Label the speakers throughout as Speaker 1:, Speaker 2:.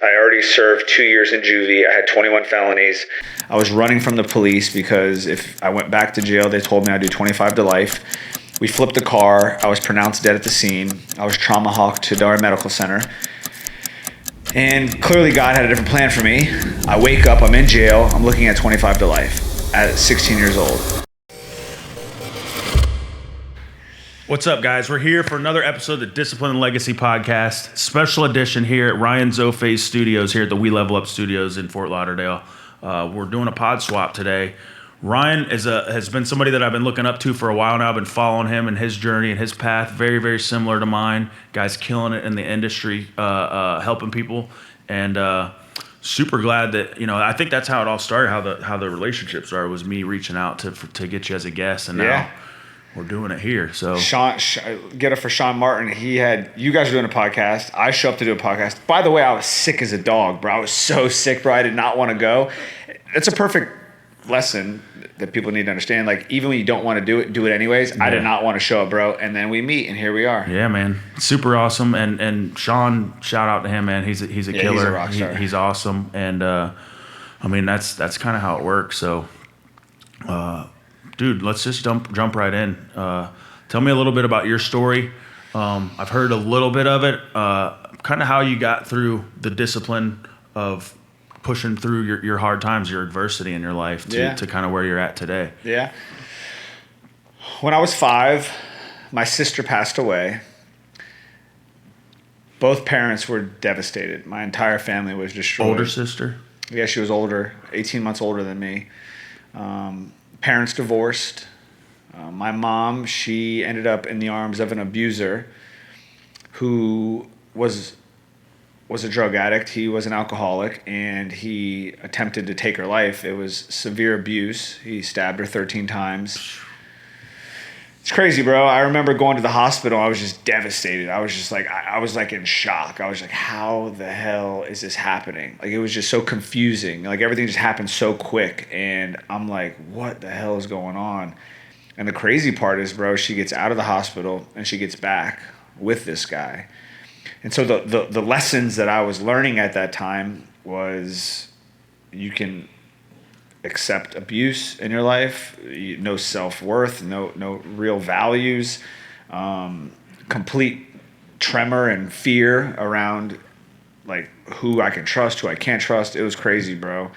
Speaker 1: I already served 2 years in Juvie. I had 21 felonies. I was running from the police because if I went back to jail, they told me I'd do 25 to life. We flipped the car. I was pronounced dead at the scene. I was trauma hawked to Dar Medical Center. And clearly God had a different plan for me. I wake up, I'm in jail. I'm looking at 25 to life at 16 years old.
Speaker 2: What's up, guys? We're here for another episode of the Discipline and Legacy podcast. Special edition here at Ryan Zofay's studios here at the We Level Up studios in Fort Lauderdale. We're doing a pod swap today. Ryan has been somebody that I've been looking up to for a while now. I've been following him and his journey and his path. Very, very similar to mine. Guy's killing it in the industry, helping people. And super glad that, I think that's how it all started, how the relationship started, was me reaching out to get you as a guest. And now we're doing it here. So
Speaker 1: Sean, get it for Sean Martin. You guys were doing a podcast. I show up to do a podcast. By the way, I was sick as a dog, bro. I was so sick, bro. I did not want to go. It's a perfect lesson that people need to understand. Like, even when you don't want to do it anyways. Yeah. I did not want to show up, bro. And then we meet, and here we are.
Speaker 2: Yeah, man. Super awesome. And Sean, shout out to him, man. He's a killer. He's a rock star. He's awesome. And that's kind of how it works. So dude, let's just jump right in. Tell me a little bit about your story. I've heard a little bit of it. Kind of how you got through the discipline of pushing through your hard times, your adversity in your life to kind of where you're at today.
Speaker 1: Yeah. When I was 5, my sister passed away. Both parents were devastated. My entire family was destroyed.
Speaker 2: Older sister?
Speaker 1: Yeah, she was older, 18 months older than me. Parents divorced. My mom, she ended up in the arms of an abuser who was a drug addict. He was an alcoholic, and he attempted to take her life. It was severe abuse. He stabbed her 13 times. It's crazy, bro. I remember going to the hospital. I was just devastated. I was just like, I was like in shock. I was like, how the hell is this happening? Like, it was just so confusing. Like, everything just happened so quick. And I'm like, what the hell is going on? And the crazy part is, bro, she gets out of the hospital and she gets back with this guy. And so the lessons that I was learning at that time was, you can accept abuse in your life, no self-worth, no real values, complete tremor and fear around like who I can trust, who I can't trust. It was crazy, bro.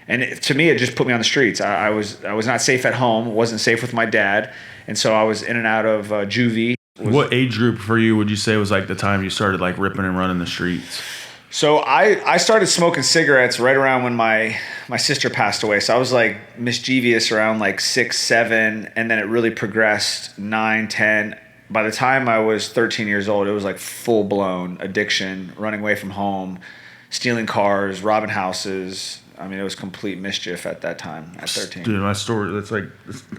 Speaker 1: And to me, it just put me on the streets. I was not safe at home, wasn't safe with my dad, and so I was in and out of Juvie.
Speaker 2: What age group for you would you say was like the time you started like ripping and running the streets?
Speaker 1: So I started smoking cigarettes right around when my sister passed away. So I was like mischievous around like 6, 7, and then it really progressed 9, 10. By the time I was 13 years old, it was like full-blown addiction, running away from home, stealing cars, robbing houses. I mean, it was complete mischief at that time, at 13.
Speaker 2: Dude, my story, it's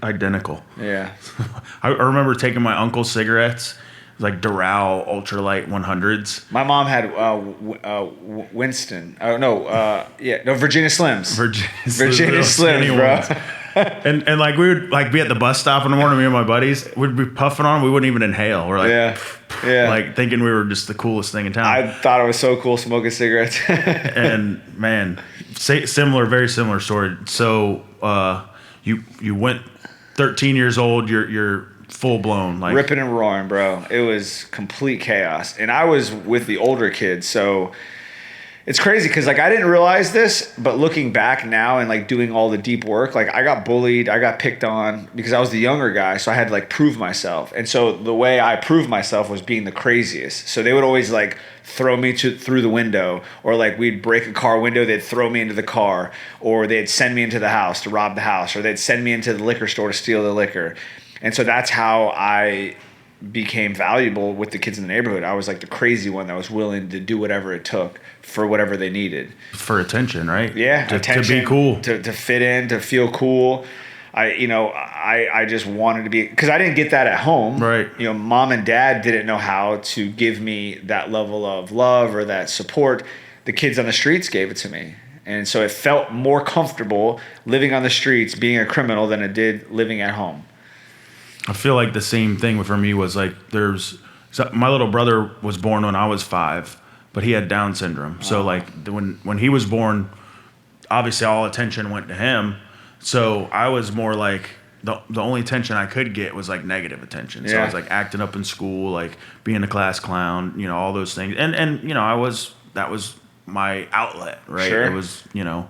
Speaker 2: identical.
Speaker 1: Yeah.
Speaker 2: I remember taking my uncle's cigarettes, like Doral Ultralight 100s.
Speaker 1: My mom had Winston. Virginia Slims. Virginia Slims, bro.
Speaker 2: and like we would like be at the bus stop in the morning, me and my buddies, we'd be puffing on them, we wouldn't even inhale. We're like, like thinking we were just the coolest thing in town.
Speaker 1: I thought it was so cool smoking cigarettes.
Speaker 2: And man, very similar story. So you went 13 years old, you're full blown, like
Speaker 1: ripping and roaring, bro. It was complete chaos. And I was with the older kids, so it's crazy because like I didn't realize this, but looking back now and like doing all the deep work, like I got bullied, I got picked on because I was the younger guy, so I had to like prove myself. And so the way I proved myself was being the craziest. So they would always like throw me through the window, or like we'd break a car window, they'd throw me into the car, or they'd send me into the house to rob the house, or they'd send me into the liquor store to steal the liquor. And so that's how I became valuable with the kids in the neighborhood. I was like the crazy one that was willing to do whatever it took for whatever they needed.
Speaker 2: For attention, right?
Speaker 1: Yeah,
Speaker 2: attention, to be cool,
Speaker 1: to fit in, to feel cool. I just wanted to be, because I didn't get that at home.
Speaker 2: Right.
Speaker 1: Mom and dad didn't know how to give me that level of love or that support. The kids on the streets gave it to me. And so it felt more comfortable living on the streets, being a criminal, than it did living at home.
Speaker 2: I feel like the same thing for me was like my little brother was born when I was 5. but he had Down syndrome. So like when he was born, obviously all attention went to him. So I was more like the only attention I could get was like negative attention. So I was like acting up in school, like being a class clown, you know, all those things. And you know, that was my outlet, right?
Speaker 1: Sure.
Speaker 2: It was, you know,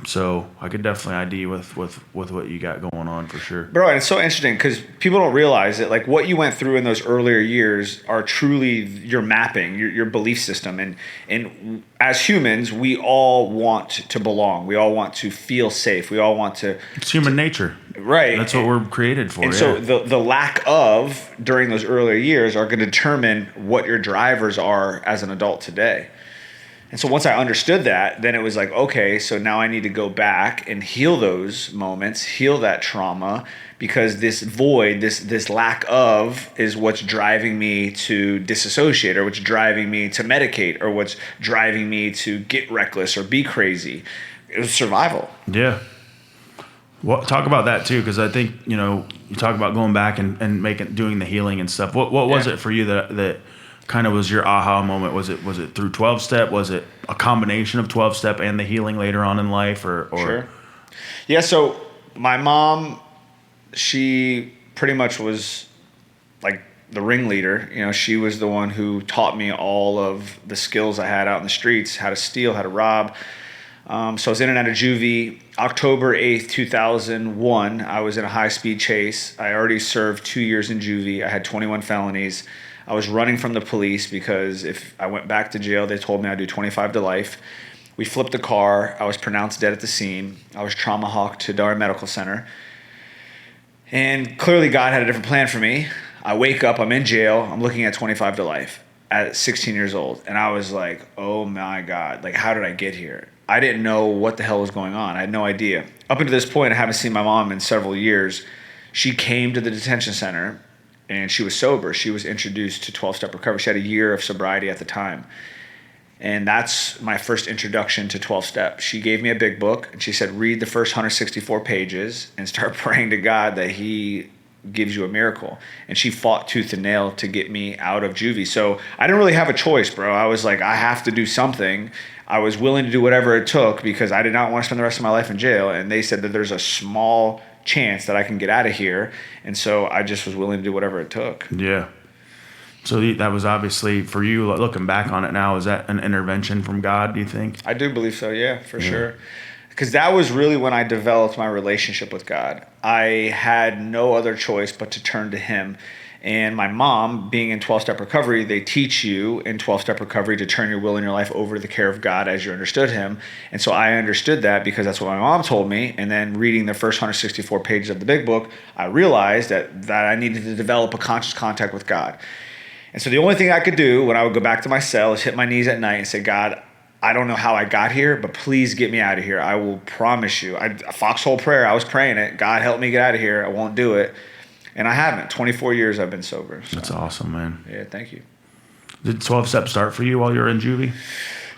Speaker 2: so I could definitely ID with what you got going on for sure.
Speaker 1: Bro, and it's so interesting because people don't realize that like what you went through in those earlier years are truly your mapping, your belief system. And as humans, we all want to belong. We all want to feel safe. We all want to...
Speaker 2: It's human nature.
Speaker 1: Right.
Speaker 2: That's what we're created for.
Speaker 1: And so the lack of during those earlier years are going to determine what your drivers are as an adult today. And so once I understood that, then it was like, okay, so now I need to go back and heal those moments, heal that trauma, because this void, this lack of is what's driving me to disassociate, or what's driving me to medicate, or what's driving me to get reckless or be crazy. It was survival.
Speaker 2: Yeah. Well, talk about that too, because I think, you know, you talk about going back and doing the healing and stuff. What was it for you that kind of was your aha moment? Was it through 12-step? Was it a combination of 12-step and the healing later on in life, or?
Speaker 1: Sure. Yeah. So my mom, she pretty much was like the ringleader. You know, she was the one who taught me all of the skills I had out in the streets, how to steal, how to rob. So I was in and out of Juvie. October 8th, 2001, I was in a high-speed chase. I already served 2 years in Juvie. I had 21 felonies. I was running from the police because if I went back to jail, they told me I'd do 25 to life. We flipped the car. I was pronounced dead at the scene. I was trauma hawked to Darwin Medical Center. And clearly God had a different plan for me. I wake up, I'm in jail, I'm looking at 25 to life at 16 years old. And I was like, oh my God, like how did I get here? I didn't know what the hell was going on. I had no idea. Up until this point, I haven't seen my mom in several years. She came to the detention center and she was sober. She was introduced to 12-step recovery. She had a year of sobriety at the time. And that's my first introduction to 12-step. She gave me a big book and she said, read the first 164 pages and start praying to God that he gives you a miracle. And she fought tooth and nail to get me out of Juvie. So I didn't really have a choice, bro. I was like, I have to do something. I was willing to do whatever it took because I did not want to spend the rest of my life in jail. And they said that there's a small chance that I can get out of here. And so I just was willing to do whatever it took.
Speaker 2: Yeah. So that was obviously, for you, looking back on it now, is that an intervention from God, do you think?
Speaker 1: I do believe so, yeah, for sure. Because that was really when I developed my relationship with God. I had no other choice but to turn to him. And my mom, being in 12-step recovery, they teach you in 12-step recovery to turn your will and your life over to the care of God as you understood him. And so I understood that because that's what my mom told me. And then reading the first 164 pages of the big book, I realized that I needed to develop a conscious contact with God. And so the only thing I could do when I would go back to my cell is hit my knees at night and say, God, I don't know how I got here, but please get me out of here. I will promise you. A foxhole prayer, I was praying it. God, help me get out of here. I won't do it. And I haven't. 24 years I've been sober. So.
Speaker 2: That's awesome, man.
Speaker 1: Yeah, thank you.
Speaker 2: Did 12-step start for you while you were in Juvie?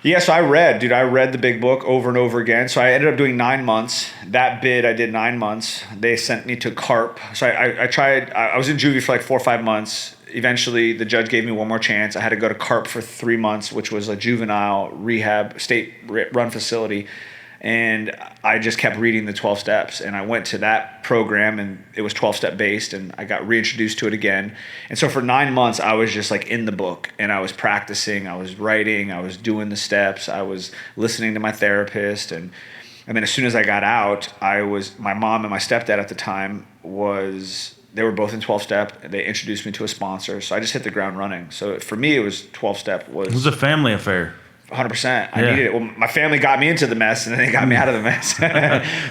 Speaker 1: Yeah, so I read the big book over and over again. So I ended up doing 9 months. That bid, I did 9 months. They sent me to CARP. So I was in Juvie for like 4 or 5 months. Eventually, the judge gave me one more chance. I had to go to CARP for 3 months, which was a juvenile rehab, state-run facility. And I just kept reading the 12 steps. And I went to that program, and it was 12-step based, and I got reintroduced to it again. And so for 9 months, I was just like in the book, and I was practicing, I was writing, I was doing the steps, I was listening to my therapist. And then as soon as I got out, my mom and my stepdad at the time they were both in 12-step. They introduced me to a sponsor. So I just hit the ground running. So for me, it was 12-step. It
Speaker 2: was a family affair.
Speaker 1: 100%. I needed it. Well, my family got me into the mess, and then they got me out of the mess.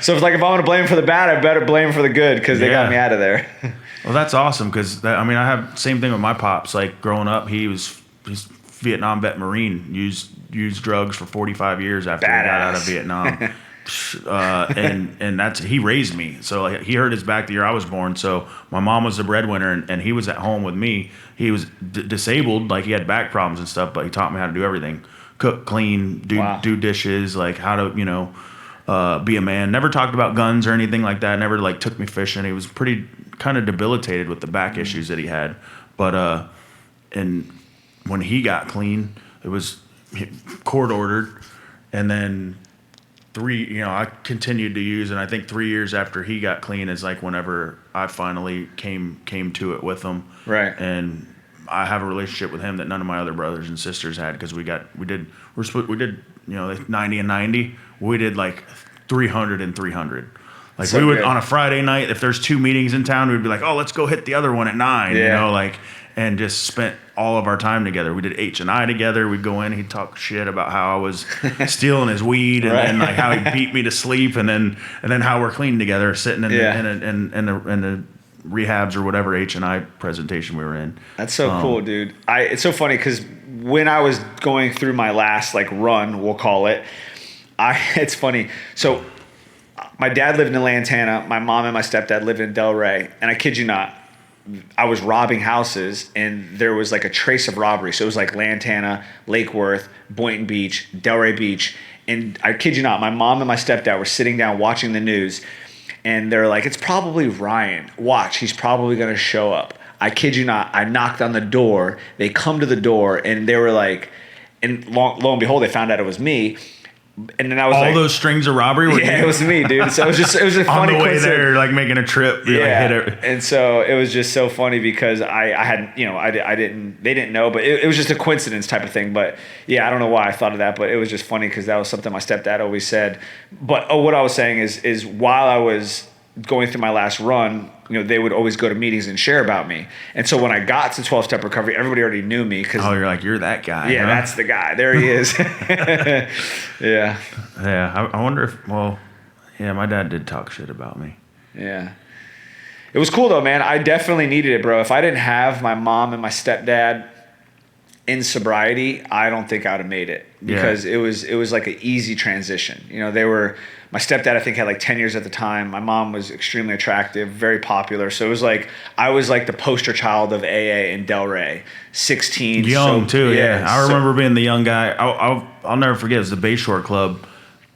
Speaker 1: So it's like, if I want to blame for the bad, I better blame for the good because they got me out of there.
Speaker 2: Well, that's awesome because, I have the same thing with my pops. Like, growing up, he's Vietnam vet Marine, used drugs for 45 years after he got out of Vietnam. And that's, he raised me. So like, he hurt his back the year I was born. So my mom was the breadwinner, and he was at home with me. He was disabled, like he had back problems and stuff, but he taught me how to do everything: cook, clean, do dishes, like how to be a man. Never talked about guns or anything like that. Never like took me fishing. He was pretty kind of debilitated with the back issues that he had. But and when he got clean, it was court ordered, and then I continued to use, and I think 3 years after he got clean is like whenever I finally came to it with him.
Speaker 1: Right.
Speaker 2: And I have a relationship with him that none of my other brothers and sisters had, because we did 90 and 90. We did like 300 and 300. Like
Speaker 1: So
Speaker 2: we would
Speaker 1: good.
Speaker 2: on a Friday night, if there's 2 meetings in town, we'd be like, oh, let's go hit the other one at 9.
Speaker 1: Yeah.
Speaker 2: And just spent all of our time together. We did H&I together. We'd go in, he'd talk shit about how I was stealing his weed, and
Speaker 1: Right.
Speaker 2: then like how he beat me to sleep, and then how we're clean together, sitting in the rehabs or whatever H&I presentation we were in.
Speaker 1: That's so cool, dude. It's so funny because when I was going through my last like run, we'll call it, it's funny. So my dad lived in Lantana. My mom and my stepdad lived in Delray. And I kid you not, I was robbing houses, and there was like a trace of robbery. So it was like Lantana, Lake Worth, Boynton Beach, Delray Beach. And I kid you not, my mom and my stepdad were sitting down watching the news, and they're like, it's probably Ryan. Watch, he's probably going to show up. I kid you not, I knocked on the door. They come to the door, and they were like, and lo and behold, they found out it was me. And then I was
Speaker 2: all
Speaker 1: like,
Speaker 2: those strings of robbery were
Speaker 1: yeah, it was me, dude. So it was a funny
Speaker 2: on the way
Speaker 1: coincidence.
Speaker 2: there, like making a trip.
Speaker 1: Yeah,
Speaker 2: Like, hit it.
Speaker 1: and so it was just so funny because I hadn't, they didn't know, but it was just a coincidence type of thing. But yeah, I don't know why I thought of that, but it was just funny because that was something my stepdad always said. But what I was saying is while I was going through my last run, they would always go to meetings and share about me. And so when I got to 12-step recovery, everybody already knew me.
Speaker 2: Oh, you're like, you're that guy.
Speaker 1: Yeah,
Speaker 2: huh?
Speaker 1: that's the guy. There he is. Yeah.
Speaker 2: Yeah, I wonder if, my dad did talk shit about me.
Speaker 1: Yeah. It was cool though, man. I definitely needed it, bro. If I didn't have my mom and my stepdad in sobriety, I don't think I would have made it, because it was like an easy transition. My stepdad, I think, had like 10 years at the time. My mom was extremely attractive, very popular. So it was like, I was like the poster child of AA in Delray, 16.
Speaker 2: Young too, yeah. I remember
Speaker 1: so,
Speaker 2: being the young guy. I'll never forget, it was the Bayshore Club.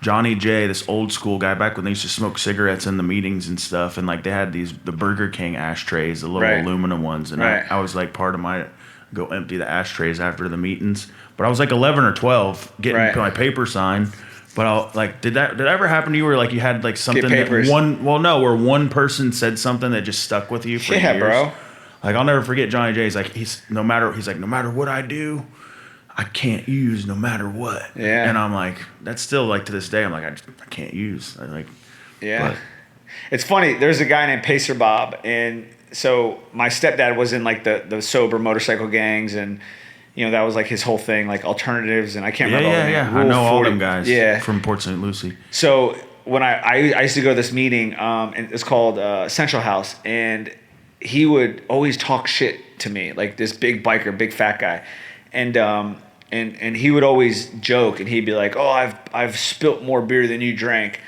Speaker 2: Jonnie J, this old school guy, back when they used to smoke cigarettes in the meetings and stuff, and like they had the Burger King ashtrays, the little aluminum ones, and I was like part of my go empty the ashtrays after the meetings. But I was like 11 or 12 getting my paper signed. But did that ever happen to you where like you had like something where one person said something that just stuck with you for years?
Speaker 1: Bro.
Speaker 2: Like I'll never forget Jonnie J. He's like, no matter what I do, I can't use no matter what.
Speaker 1: Yeah.
Speaker 2: And I'm like, that's still like to this day, I'm like, I can't use.
Speaker 1: Yeah. It's funny. There's a guy named Pacer Bob, and so my stepdad was in like the sober motorcycle gangs, and that was like his whole thing, like alternatives, and I can't remember all the names.
Speaker 2: I know
Speaker 1: 40,
Speaker 2: all them guys.
Speaker 1: Yeah.
Speaker 2: From Port St. Lucie.
Speaker 1: So when I used to go to this meeting, and it's called Central House, and he would always talk shit to me, like this big biker, big fat guy, and he would always joke, and he'd be like, "Oh, I've spilt more beer than you drank."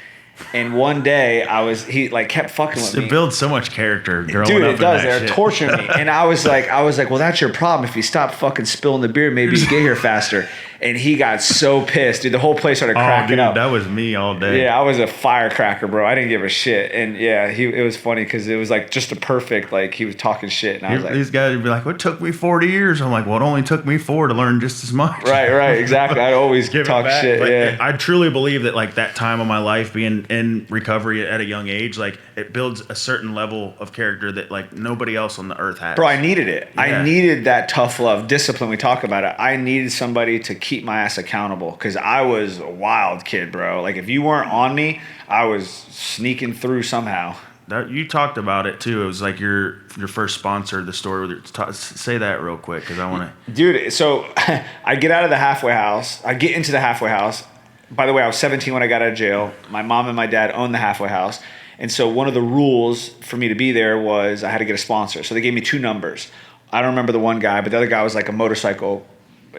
Speaker 1: And one day he like kept fucking with me.
Speaker 2: It builds so much character, growing
Speaker 1: Dude,
Speaker 2: up
Speaker 1: it does.
Speaker 2: in that
Speaker 1: They're
Speaker 2: shit.
Speaker 1: torturing me. And I was like, well, that's your problem. If you stop fucking spilling the beer, maybe you get here faster. And he got so pissed, dude. The whole place started cracking up.
Speaker 2: That was me all day.
Speaker 1: Yeah, I was a firecracker, bro. I didn't give a shit. And yeah, it was funny because it was like just a perfect, like he was talking shit. And I was like,
Speaker 2: these guys would be like, "What took me 40 years?" I'm like, "Well, it only took me 4 to learn just as much."
Speaker 1: Right, exactly. I always talk shit.
Speaker 2: But
Speaker 1: yeah.
Speaker 2: I truly believe that like that time of my life, being in recovery at a young age, like it builds a certain level of character that like nobody else on the earth has.
Speaker 1: Bro, I needed it.
Speaker 2: Yeah.
Speaker 1: I needed that tough love, discipline. We talk about it. I needed somebody to keep my ass accountable because I was a wild kid, bro. Like if you weren't on me, I was sneaking through somehow.
Speaker 2: You talked about it too. It was like your first sponsor, the story. Say that real quick because I want to.
Speaker 1: Dude, so I get out of the halfway house. I get into the halfway house. By the way, I was 17 when I got out of jail. My mom and my dad owned the halfway house. And so one of the rules for me to be there was I had to get a sponsor. So they gave me 2 numbers. I don't remember the one guy, but the other guy was like a motorcycle.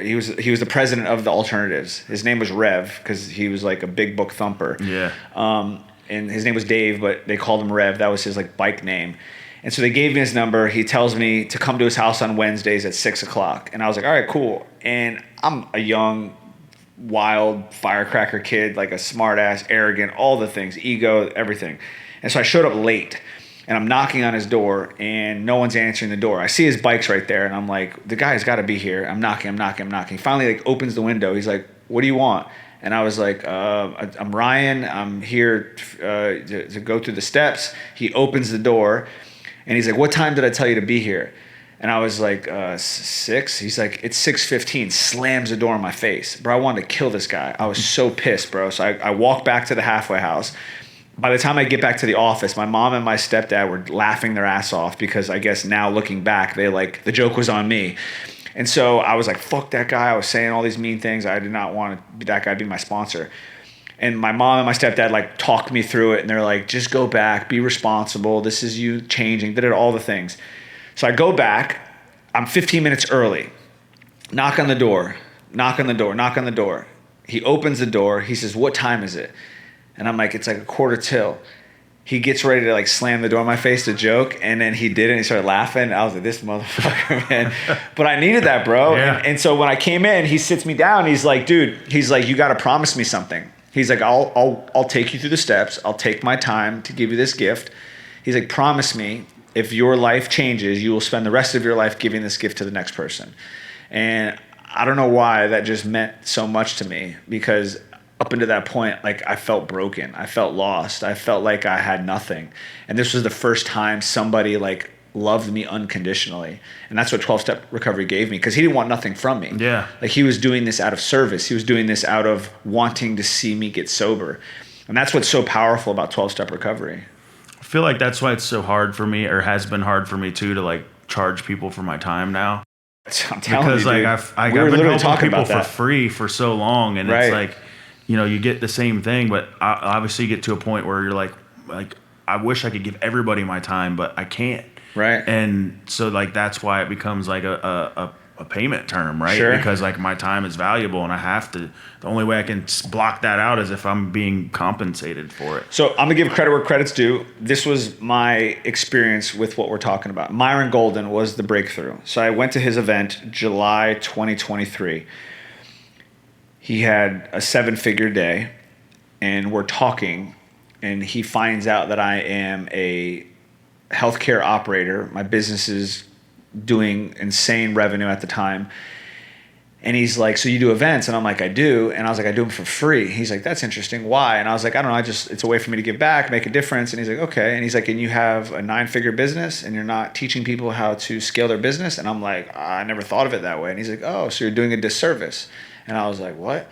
Speaker 1: He was the president of the alternatives. His name was Rev because he was like a big book thumper.
Speaker 2: Yeah.
Speaker 1: And his name was Dave, but they called him Rev. That was his like bike name. And so they gave me his number. He tells me to come to his house on Wednesdays at 6:00. And I was like, all right, cool. And I'm a young, wild firecracker kid, like a smart ass, arrogant, all the things, ego, everything. And so I showed up late. and I'm knocking on his door, and no one's answering the door. I see his bike's right there, and I'm like, the guy's got to be here. I'm knocking. He finally like opens the window. He's like, what do you want? And I was like, I'm Ryan. I'm here to go through the steps. He opens the door, and he's like, what time did I tell you to be here? And I was like, 6. He's like, it's 6:15. Slams the door in my face. Bro, I wanted to kill this guy. I was so pissed, bro. So I walk back to the halfway house. By the time I get back to the office, my mom and my stepdad were laughing their ass off because I guess now looking back, the joke was on me. And so I was like, fuck that guy. I was saying all these mean things. I did not want that guy to be my sponsor. And my mom and my stepdad like talked me through it. And they're like, just go back, be responsible. This is you changing, did all the things. So I go back. I'm 15 minutes early. Knock on the door. He opens the door. He says, what time is it? And I'm like, it's like 1:45. He gets ready to like slam the door in my face to joke, and then he did it and he started laughing. I was like, this motherfucker, man. But I needed that, bro.
Speaker 2: Yeah.
Speaker 1: And so when I came in, he sits me down. He's like, dude, you got to promise me something. He's like, I'll take you through the steps. I'll take my time to give you this gift. He's like, promise me if your life changes, you will spend the rest of your life giving this gift to the next person. And I don't know why that just meant so much to me, because up until that point, like I felt broken. I felt lost. I felt like I had nothing. And this was the first time somebody like loved me unconditionally. And that's what 12-step recovery gave me, because he didn't want nothing from me.
Speaker 2: Yeah.
Speaker 1: Like he was doing this out of service. He was doing this out of wanting to see me get sober. And that's what's so powerful about 12-step recovery.
Speaker 2: I feel like that's why it's so hard for me, or has been hard for me too, to like charge people for my time now.
Speaker 1: I'm telling
Speaker 2: because
Speaker 1: you,
Speaker 2: like
Speaker 1: dude.
Speaker 2: I've
Speaker 1: We were
Speaker 2: been
Speaker 1: literally
Speaker 2: helping
Speaker 1: talking
Speaker 2: people
Speaker 1: about
Speaker 2: for
Speaker 1: that.
Speaker 2: free for so long, and
Speaker 1: Right.
Speaker 2: it's like, you know, you get the same thing, but I obviously get to a point where you're like I wish I could give everybody my time, but I can't.
Speaker 1: Right.
Speaker 2: And so like that's why it becomes like a payment term, right?
Speaker 1: Sure.
Speaker 2: Because like my time is valuable, and I have to. The only way I can block that out is if I'm being compensated for it.
Speaker 1: So I'm gonna give credit where credit's due. This was my experience with what we're talking about. Myron Golden was the breakthrough. So I went to his event July 2023. He had a 7-figure day, and we're talking, and he finds out that I am a healthcare operator. My business is doing insane revenue at the time. And he's like, so you do events? And I'm like, I do. And I was like, I do them for free. He's like, that's interesting. Why? And I was like, I don't know. It's a way for me to give back, make a difference. And he's like, okay. And he's like, and you have a 9-figure business and you're not teaching people how to scale their business? And I'm like, I never thought of it that way. And he's like, oh, so you're doing a disservice. And I was like, what?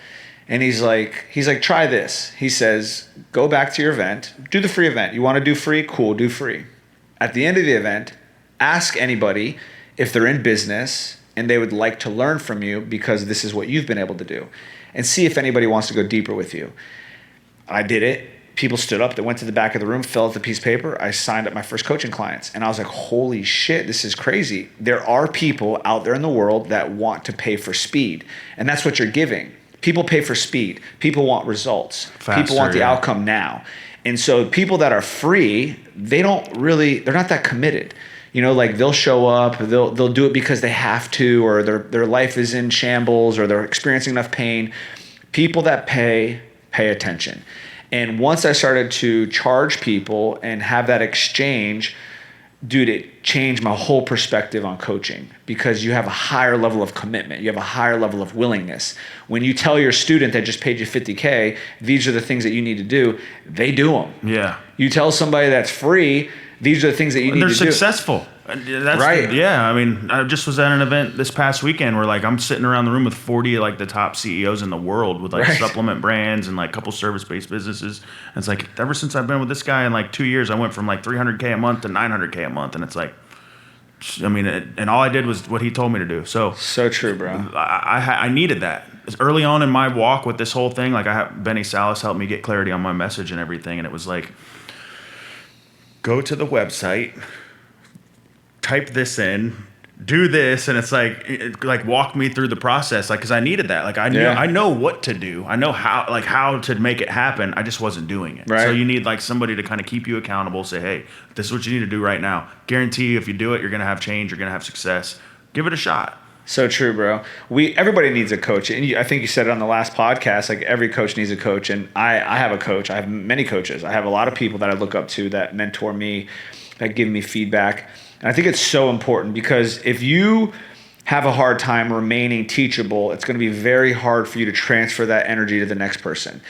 Speaker 1: And he's like, try this. He says, go back to your event, do the free event. You want to do free? Cool, do free. At the end of the event, ask anybody if they're in business and they would like to learn from you, because this is what you've been able to do, and see if anybody wants to go deeper with you. I did it. People stood up, they went to the back of the room, filled out the piece of paper. I signed up my first coaching clients, and I was like, holy shit, this is crazy. There are people out there in the world that want to pay for speed, and that's what you're giving. People pay for speed. People want results.
Speaker 2: Faster,
Speaker 1: people want the
Speaker 2: yeah.
Speaker 1: outcome now. And so people that are free, they're not that committed. You know, like they'll show up, they'll do it because they have to, or their life is in shambles, or they're experiencing enough pain. People that pay attention. And once I started to charge people and have that exchange, dude, it changed my whole perspective on coaching, because you have a higher level of commitment. You have a higher level of willingness. When you tell your student that just paid you $50K, these are the things that you need to do, they do them.
Speaker 2: Yeah.
Speaker 1: You tell somebody that's free, these are the things that you need to do.
Speaker 2: They're successful. That's
Speaker 1: Right.
Speaker 2: Yeah. I mean, I just was at an event this past weekend where like I'm sitting around the room with 40 like the top CEOs in the world with like
Speaker 1: Right.
Speaker 2: supplement brands and like a couple service-based businesses. And it's like ever since I've been with this guy in like 2 years, I went from like $300K a month to $900K a month. And it's like, I mean, and all I did was what he told me to do. So
Speaker 1: true, bro.
Speaker 2: I needed that. Early on in my walk with this whole thing, like Benny Salas helped me get clarity on my message and everything. And it was like, go to the website, type this in, do this, and it's like walk me through the process, like, because I needed that. Like I know what to do, I know how to make it happen. I just wasn't doing it.
Speaker 1: Right.
Speaker 2: So you need like somebody to kind of keep you accountable. Say, hey, this is what you need to do right now. Guarantee you, if you do it, you're gonna have change. You're gonna have success. Give it a shot.
Speaker 1: So true, bro. Everybody needs a coach, and I think you said it on the last podcast. Like every coach needs a coach, and I have a coach. I have many coaches. I have a lot of people that I look up to that mentor me that give me feedback. And I think it's so important because if you have a hard time remaining teachable, it's going to be very hard for you to transfer that energy to the next person.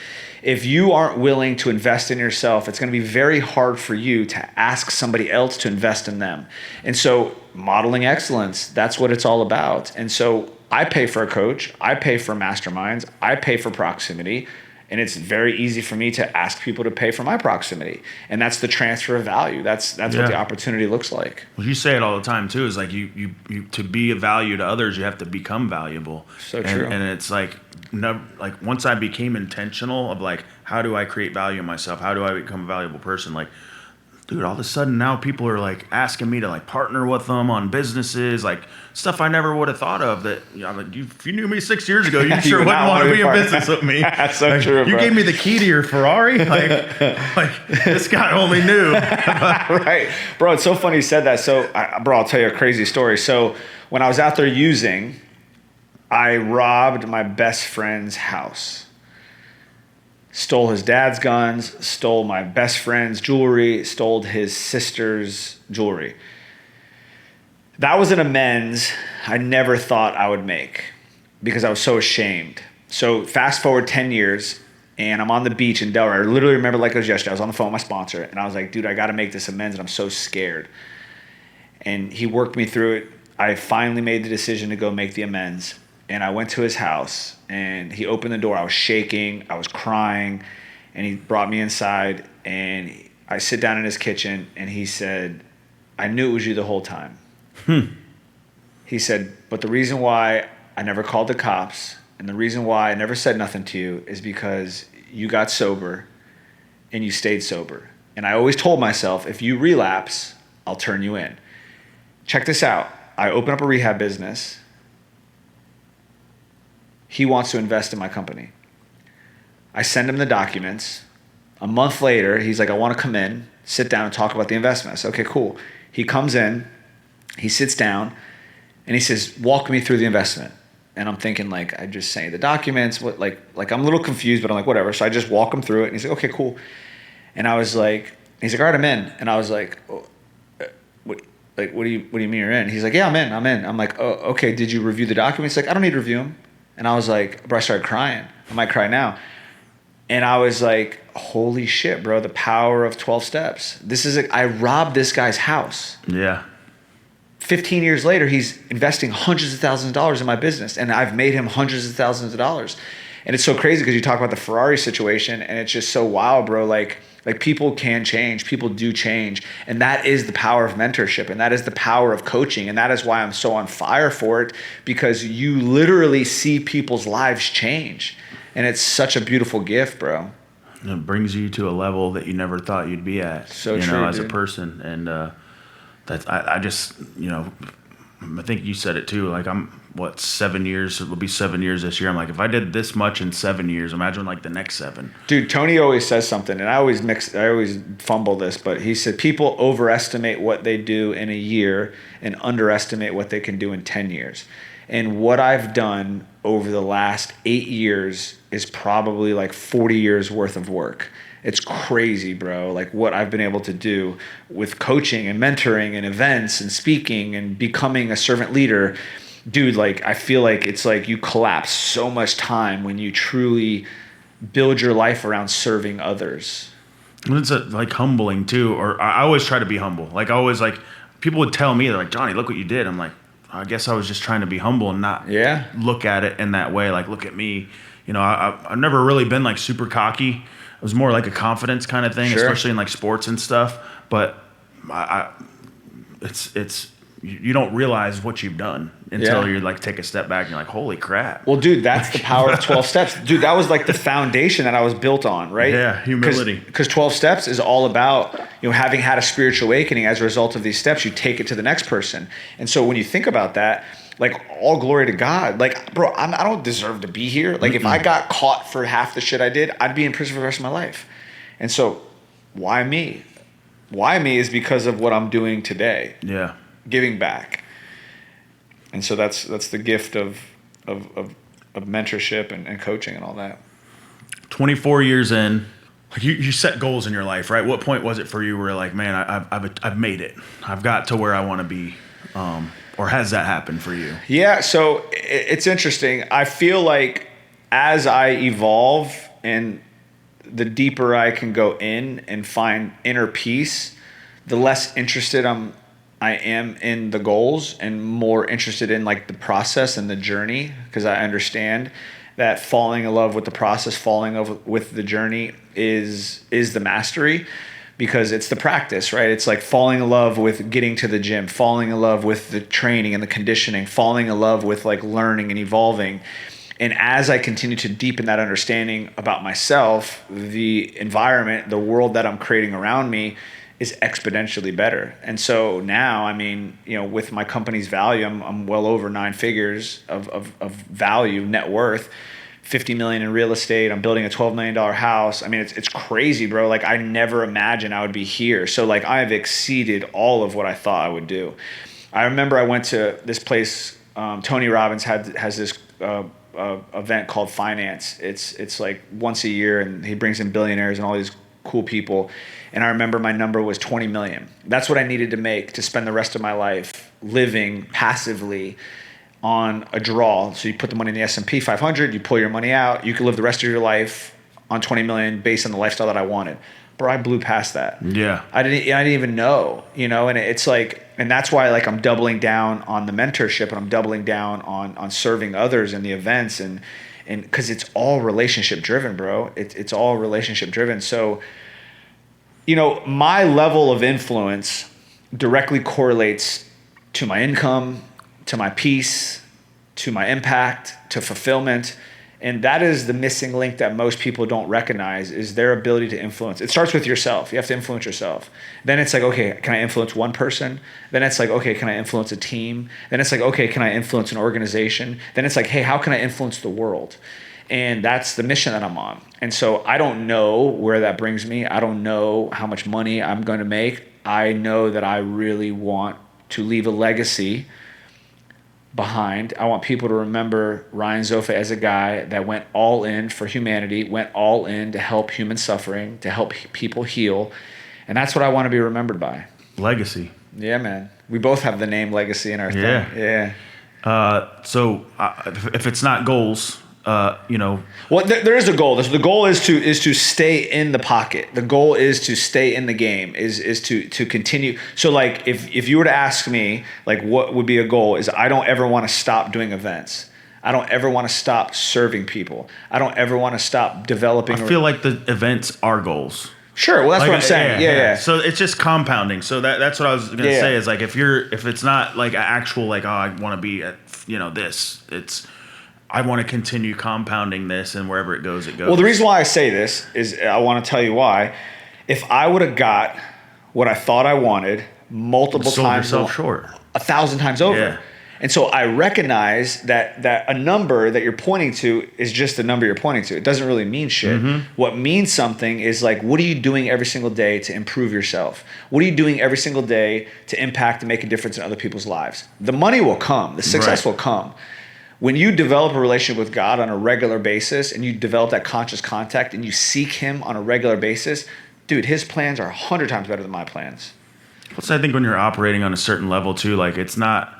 Speaker 1: If you aren't willing to invest in yourself, it's going to be very hard for you to ask somebody else to invest in them. And so modeling excellence, that's what it's all about. And so I pay for a coach, I pay for masterminds, I pay for proximity, and it's very easy for me to ask people to pay for my proximity. And that's the transfer of value. That's what the opportunity looks like.
Speaker 2: Well, you say it all the time too, is like you to be of value to others, you have to become valuable.
Speaker 1: So true.
Speaker 2: And it's like, like once I became intentional of like, how do I create value in myself? How do I become a valuable person? Like, dude, all of a sudden now people are like asking me to like partner with them on businesses, like stuff I never would have thought of. That like, if you knew me 6 years ago, you sure wouldn't want to be in business with me.
Speaker 1: That's so
Speaker 2: like,
Speaker 1: true,
Speaker 2: you
Speaker 1: bro.
Speaker 2: gave me the key to your Ferrari. Like this guy only knew.
Speaker 1: Right, bro. It's so funny you said that. So, bro, I'll tell you a crazy story. So when I was out there using, I robbed my best friend's house. Stole his dad's guns, stole my best friend's jewelry, stole his sister's jewelry. That was an amends I never thought I would make because I was so ashamed. So fast forward 10 years, and I'm on the beach in Delaware. I literally remember like it was yesterday. I was on the phone with my sponsor, and I was like, dude, I got to make this amends, and I'm so scared. And he worked me through it. I finally made the decision to go make the amends. And I went to his house, and he opened the door. I was shaking. I was crying. And he brought me inside, and I sit down in his kitchen, and he said, I knew it was you the whole time. He said, but the reason why I never called the cops and the reason why I never said nothing to you is because you got sober and you stayed sober. And I always told myself, if you relapse, I'll turn you in. Check this out. I open up a rehab business. He wants to invest in my company. I send him the documents. A month later, he's like, I want to come in, sit down and talk about the investment. I said, okay, cool. He comes in, he sits down, and he says, walk me through the investment. And I'm thinking, like, I just sent you the documents. What, like I'm a little confused, but I'm like, whatever. So I just walk him through it. And he's like, okay, cool. And I was like, he's like, all right, I'm in. And I was like, oh, what do you mean you're in? He's like, yeah, I'm in. I'm like, oh, okay. Did you review the documents? He's like, I don't need to review them. And I was like, bro, I started crying. I might cry now. And I was like, holy shit, bro, the power of 12 steps. I robbed this guy's house.
Speaker 2: Yeah.
Speaker 1: 15 years later, he's investing hundreds of thousands of dollars in my business, and I've made him hundreds of thousands of dollars. And it's so crazy because you talk about the Ferrari situation, and it's just so wild, bro. Like people can change, people do change, and that is the power of mentorship, and that is the power of coaching, and that is why I'm so on fire for it, because you literally see people's lives change, and it's such a beautiful gift, bro.
Speaker 2: It brings you to a level that you never thought you'd be at.
Speaker 1: So
Speaker 2: you
Speaker 1: true,
Speaker 2: know, as
Speaker 1: dude.
Speaker 2: a person, and that's I just, you know, I think you said it too. Like, I'm 7 years? It will be 7 years this year. I'm like, if I did this much in 7 years, imagine like the next 7.
Speaker 1: Dude, Tony always says something, and I always fumble this, but he said people overestimate what they do in a year and underestimate what they can do in 10 years. And what I've done over the last 8 years is probably like 40 years worth of work. It's crazy, bro. Like what I've been able to do with coaching and mentoring and events and speaking and becoming a servant leader. Dude, like I feel like it's like you collapse so much time when you truly build your life around serving others.
Speaker 2: And it's like humbling too. Or I always try to be humble. Like always, like people would tell me, they're like, Jonnie, look what you did. I'm like, I guess I was just trying to be humble and not look at it in that way. Like, look at me. You know, I've never really been like super cocky. It was more like a confidence kind of thing, especially in like sports and stuff. But it's you don't realize what you've done until you like take a step back and you're like, holy crap.
Speaker 1: Well, dude, that's the power of 12 steps. Dude, that was like the foundation that I was built on, right?
Speaker 2: Yeah, humility.
Speaker 1: Because 12 steps is all about, you know, having had a spiritual awakening as a result of these steps, you take it to the next person. And so when you think about that, like all glory to God. Like, bro, I don't deserve to be here. Like if I got caught for half the shit I did, I'd be in prison for the rest of my life. And so why me? Why me is because of what I'm doing today.
Speaker 2: Yeah.
Speaker 1: Giving back. And so that's the gift of mentorship and coaching and all that.
Speaker 2: 24 years in, like you set goals in your life, right? What point was it for you where you're like, man, I've made it. I've got to where I want to be. Or has that happened for you?
Speaker 1: Yeah, so it's interesting. I feel like as I evolve and the deeper I can go in and find inner peace, the less interested I am in the goals and more interested in like the process and the journey, because I understand that falling in love with the process, falling in love with the journey is the mastery, because it's the practice, right? It's like falling in love with getting to the gym, falling in love with the training and the conditioning, falling in love with like learning and evolving. And as I continue to deepen that understanding about myself, the environment, the world that I'm creating around me is exponentially better. And so now, I mean, with my company's value, I'm well over 9 figures of value, net worth, 50 million in real estate. I'm building a $12 million house. I mean, it's crazy, bro. Like I never imagined I would be here. So like I've exceeded all of what I thought I would do. I remember I went to this place, Tony Robbins has this event called Finance. It's like once a year, and he brings in billionaires and all these cool people. And I remember my number was 20 million. That's what I needed to make to spend the rest of my life living passively on a draw. So you put the money in the S&P 500, you pull your money out, you can live the rest of your life on 20 million based on the lifestyle that I wanted. Bro, I blew past that.
Speaker 2: Yeah.
Speaker 1: I didn't even know, and it's like, and that's why like I'm doubling down on the mentorship, and I'm doubling down on serving others in the events, and because it's all relationship driven, bro. It's all relationship driven. So, my level of influence directly correlates to my income, to my peace, to my impact, to fulfillment. And that is the missing link that most people don't recognize, is their ability to influence. It starts with yourself. You have to influence yourself. Then it's like, okay, can I influence one person? Then it's like, okay, can I influence a team? Then it's like, okay, can I influence an organization? Then it's like, hey, how can I influence the world? And that's the mission that I'm on. And so I don't know where that brings me. I don't know how much money I'm going to make. I know that I really want to leave a legacy behind. I want people to remember Ryan Zofay as a guy that went all in for humanity, went all in to help human suffering, to help people heal. And that's what I want to be remembered by.
Speaker 2: Legacy.
Speaker 1: Yeah, man. We both have the name legacy in our thing. Yeah.
Speaker 2: So if it's not goals,
Speaker 1: Well, there is a goal. The goal is to stay in the pocket. The goal is to stay in the game. Is to continue. So like if you were to ask me like what would be a goal, is I don't ever want to stop doing events. I don't ever want to stop serving people. I don't ever want to stop developing.
Speaker 2: I feel like the events are goals.
Speaker 1: Sure. Well, that's what I'm saying. Yeah.
Speaker 2: So it's just compounding. So that's what I was gonna say is like if it's not like an actual like, oh, I want to be at this. It's I want to continue compounding this, and wherever it goes, it goes.
Speaker 1: Well, the reason why I say this is I want to tell you why. If I would have got what I thought I wanted multiple times,
Speaker 2: sold yourself short
Speaker 1: 1,000 times over.
Speaker 2: Yeah.
Speaker 1: And so I recognize that a number that you're pointing to is just the number you're pointing to. It doesn't really mean shit. Mm-hmm. What means something is like, what are you doing every single day to improve yourself? What are you doing every single day to impact and make a difference in other people's lives? The money will come. The success will come. When you develop a relationship with God on a regular basis, and you develop that conscious contact, and you seek Him on a regular basis, dude, His plans are 100 times better than my plans.
Speaker 2: Plus, I think when you're operating on a certain level too, like it's not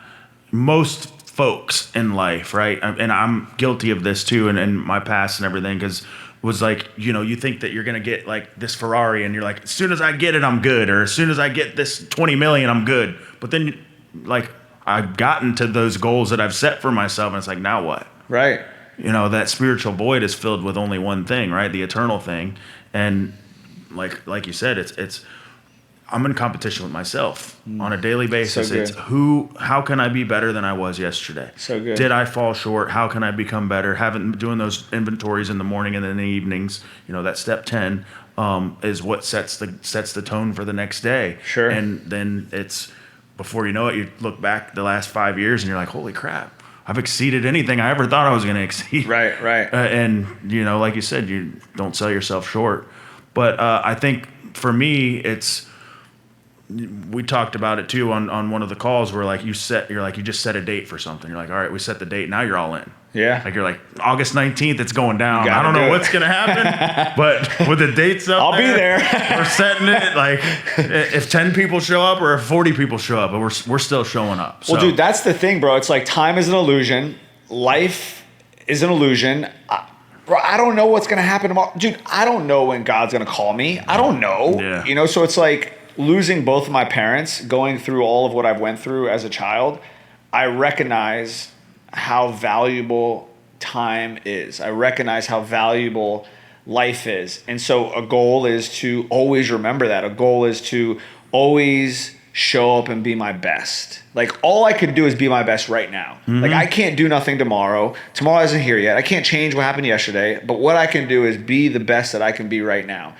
Speaker 2: most folks in life, right? And I'm guilty of this too, and in my past and everything, because was like, you think that you're going to get like this Ferrari, and you're like, as soon as I get it, I'm good. Or as soon as I get this 20 million, I'm good. But then like, I've gotten to those goals that I've set for myself, and it's like, now what?
Speaker 1: Right.
Speaker 2: That spiritual void is filled with only one thing, right? The eternal thing. And like you said, it's I'm in competition with myself on a daily basis.
Speaker 1: So
Speaker 2: it's how can I be better than I was yesterday?
Speaker 1: So good.
Speaker 2: Did I fall short? How can I become better? Doing those inventories in the morning and in the evenings, that step 10 is what sets the tone for the next day.
Speaker 1: Sure.
Speaker 2: And then it's, before you know it, you look back the last 5 years and you're like, holy crap, I've exceeded anything I ever thought I was going to exceed.
Speaker 1: Right.
Speaker 2: And, like you said, you don't sell yourself short. But I think for me, it's we talked about it too on one of the calls where like you just set a date for something. You're like, all right, we set the date. Now you're all in.
Speaker 1: Yeah.
Speaker 2: Like you're like August 19th, it's going down. I don't
Speaker 1: do
Speaker 2: know
Speaker 1: it.
Speaker 2: what's going to happen, but with the dates up
Speaker 1: I'll be there.
Speaker 2: we're setting it. Like if 10 people show up or if 40 people show up, but we're still showing up. So.
Speaker 1: Well, dude, that's the thing, bro. It's like time is an illusion. Life is an illusion. Bro, I don't know what's going to happen tomorrow. Dude, I don't know when God's going to call me. I don't know.
Speaker 2: Yeah.
Speaker 1: You know, so it's like losing both of my parents, going through all of what I've went through as a child. I recognize how valuable time is. I recognize how valuable life is. And so a goal is to always remember that. A goal is to always show up and be my best. Like all I could do is be my best right now. Mm-hmm. Like I can't do nothing tomorrow. Tomorrow isn't here yet. I can't change what happened yesterday, but what I can do is be the best that I can be right now.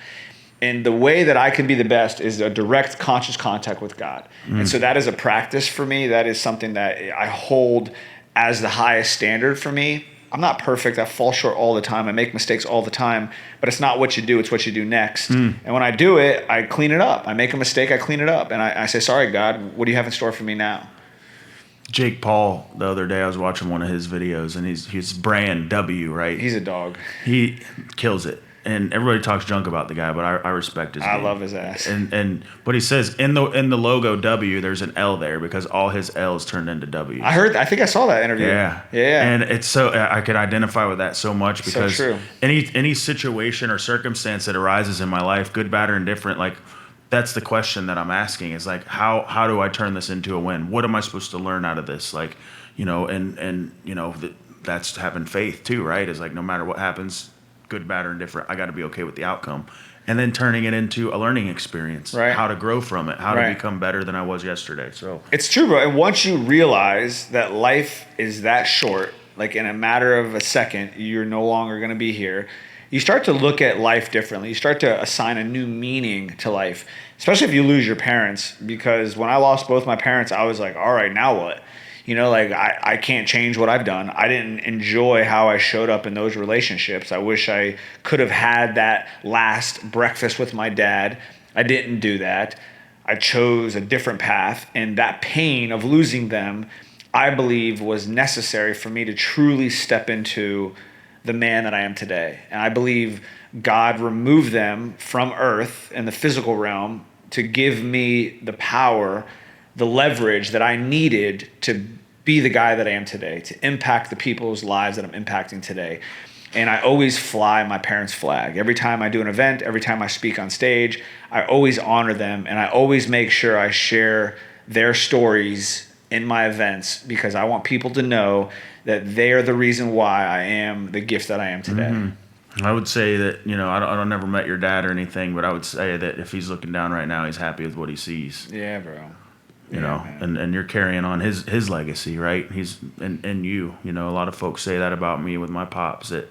Speaker 1: And the way that I can be the best is a direct conscious contact with God. Mm. And so that is a practice for me. That is something that I hold as the highest standard for me. I'm not perfect. I fall short all the time. I make mistakes all the time, but it's not what you do. It's what you do next. Mm. And when I do it, I clean it up. I make a mistake, I clean it up. And I say, sorry, God, what do you have in store for me now?
Speaker 2: Jake Paul, the other day, I was watching one of his videos, and he's brand W, right?
Speaker 1: He's a dog.
Speaker 2: He kills it. And everybody talks junk about the guy, but I respect his game.
Speaker 1: I love his ass.
Speaker 2: But he says in the logo W, there's an L there because all his L's turned into W's.
Speaker 1: I think I saw that interview.
Speaker 2: Yeah. And it's so I could identify with that so much because
Speaker 1: so true.
Speaker 2: Any situation or circumstance that arises in my life, good, bad, or indifferent, like that's the question that I'm asking is like how do I turn this into a win? What am I supposed to learn out of this? Like, you know, and you know that's having faith too, right? Is like no matter what happens, good, bad, or indifferent, I got to be okay with the outcome. And then turning it into a learning experience,
Speaker 1: right.
Speaker 2: How to grow from it, how
Speaker 1: right.
Speaker 2: to become better than I was yesterday. So
Speaker 1: it's true, bro. And once you realize that life is that short, like in a matter of a second, you're no longer going to be here. You start to look at life differently. You start to assign a new meaning to life, especially if you lose your parents. Because when I lost both my parents, I was like, all right, now what? You know, like I can't change what I've done. I didn't enjoy how I showed up in those relationships. I wish I could have had that last breakfast with my dad. I didn't do that. I chose a different path. And that pain of losing them, I believe, was necessary for me to truly step into the man that I am today. And I believe God removed them from earth in the physical realm to give me the power, the leverage that I needed to be the guy that I am today, to impact the people's lives that I'm impacting today. And I always fly my parents' flag. Every time I do an event, every time I speak on stage, I always honor them, and I always make sure I share their stories in my events because I want people to know that they are the reason why I am the gift that I am today.
Speaker 2: Mm-hmm. I would say that, you know, I don't never met your dad or anything, but I would say that if he's looking down right now, he's happy with what he sees.
Speaker 1: Yeah, bro.
Speaker 2: You know, and you're carrying on his legacy, right? He's and you know, a lot of folks say that about me with my pops that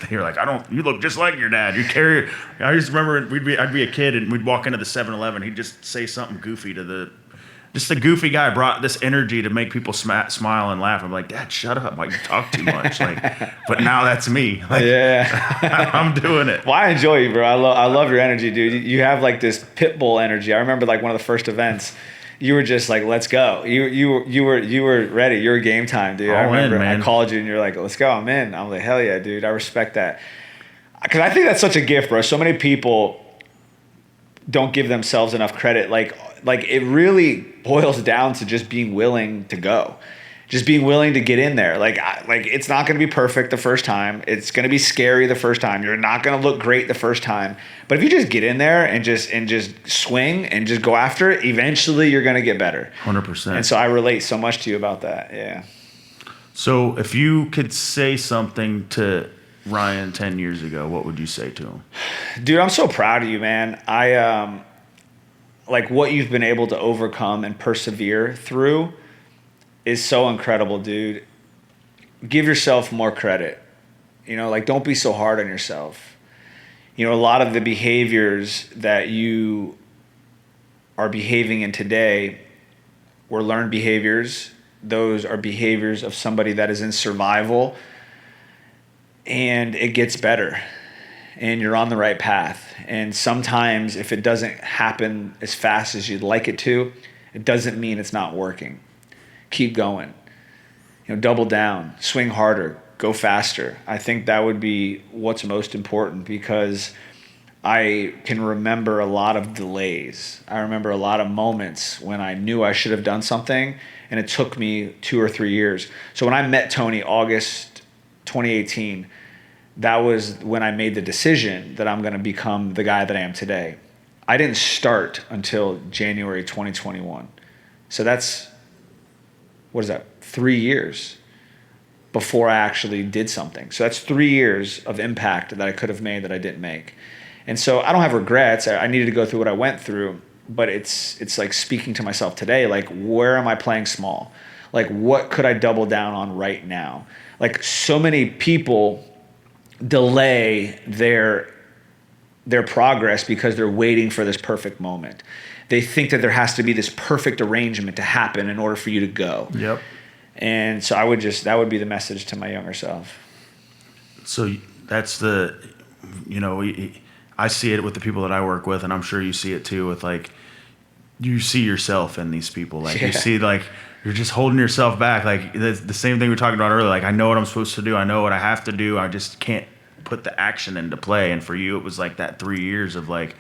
Speaker 2: you're like, you look just like your dad. You carry. I used to remember I'd be a kid and we'd walk into the 7-Eleven. He'd just say something goofy to just the goofy guy brought this energy to make people smile and laugh. I'm like, Dad, shut up! Like you talk too much. Like, but now that's me. Like,
Speaker 1: yeah,
Speaker 2: I'm doing it.
Speaker 1: Well, I enjoy you, bro. I love your energy, dude. You have like this pit bull energy. I remember like one of the first events. You were just like, let's go. You were ready. You were game time, dude. I remember I called you and you're like, let's go. I'm in. I'm like, hell yeah, dude. I respect that. Because I think that's such a gift, bro. So many people don't give themselves enough credit. Like it really boils down to just being willing to go. Just being willing to get in there. Like it's not going to be perfect the first time. It's going to be scary the first time. You're not going to look great the first time. But if you just get in there and just swing and just go after it, eventually you're going to get better.
Speaker 2: 100%.
Speaker 1: And so I relate so much to you about that. Yeah.
Speaker 2: So if you could say something to Ryan 10 years ago, what would you say to him?
Speaker 1: Dude, I'm so proud of you, man. I like what you've been able to overcome and persevere through is so incredible, dude. Give yourself more credit. You know, like don't be so hard on yourself. You know, a lot of the behaviors that you are behaving in today were learned behaviors. Those are behaviors of somebody that is in survival, and it gets better. and you're on the right path. And sometimes if it doesn't happen as fast as you'd like it to, it doesn't mean it's not working. Keep going. Double down, swing harder, go faster. I think that would be what's most important, because I can remember a lot of delays. I remember a lot of moments when I knew I should have done something and it took me 2 or 3 years. So when I met Tony August 2018, that was when I made the decision that I'm going to become the guy that I am today. I didn't start until January 2021. So that's, 3 years before I actually did something. So that's 3 years of impact that I could have made that I didn't make. And so I don't have regrets. I needed to go through what I went through, but it's like speaking to myself today, like, where am I playing small? Like, what could I double down on right now? Like, so many people delay their progress because they're waiting for this perfect moment. They think that there has to be this perfect arrangement to happen in order for you to go.
Speaker 2: Yep.
Speaker 1: And so that would be the message to my younger self.
Speaker 2: So that's I see it with the people that I work with, and I'm sure you see it too with, like, you see yourself in these people. Like, you see, like, you're just holding yourself back. Like, the same thing we were talking about earlier. Like, I know what I'm supposed to do. I know what I have to do. I just can't put the action into play. And for you, it was like that 3 years of, like,